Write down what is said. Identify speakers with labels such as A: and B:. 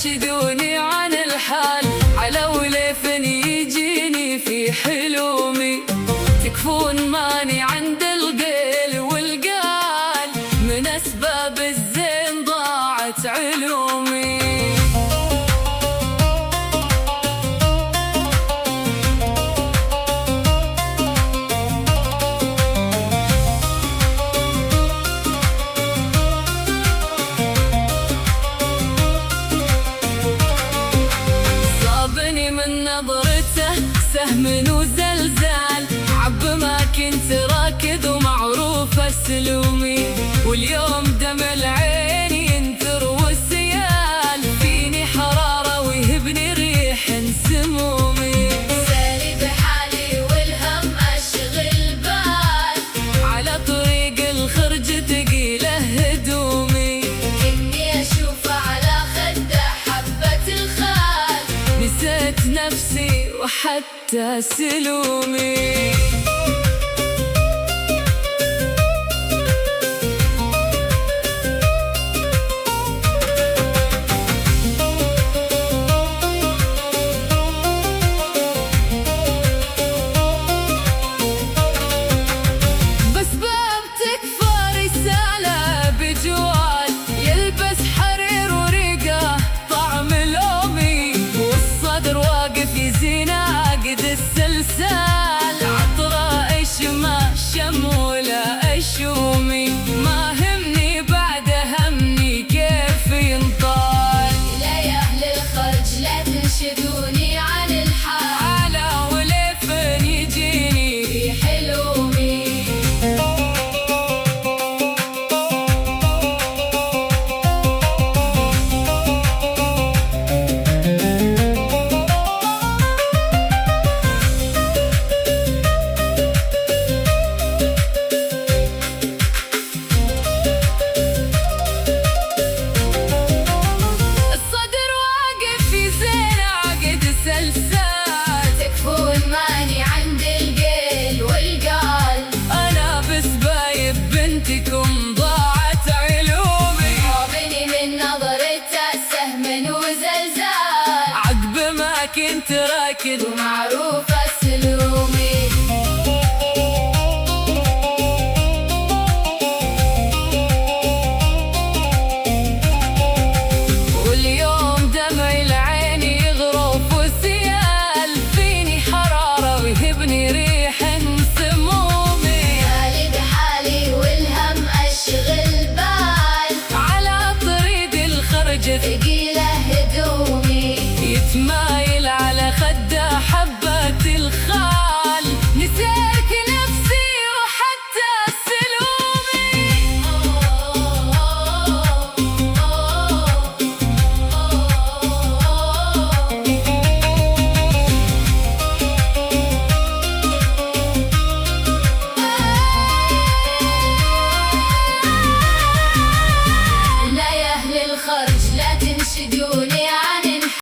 A: يناشدوني عن الحال، على وليفن يجيني في حلومي. تكفون ماني عند القيل والقال، من أسباب الزين ضاعت علومي. صابني من نظرته سهم وزلزال، عب ما كنت راكد ومعروف اسلومي. واليوم دم العين ينثر والسيال، فيني حرارة ويهبني ريح سمومي.
B: سالي بحالي والهم اشغل بال،
A: على طريق الخرج ثقيلة هدومي.
B: اني اشوف على خده حبة الخال،
A: نسيت نفسي وحتى سلومي.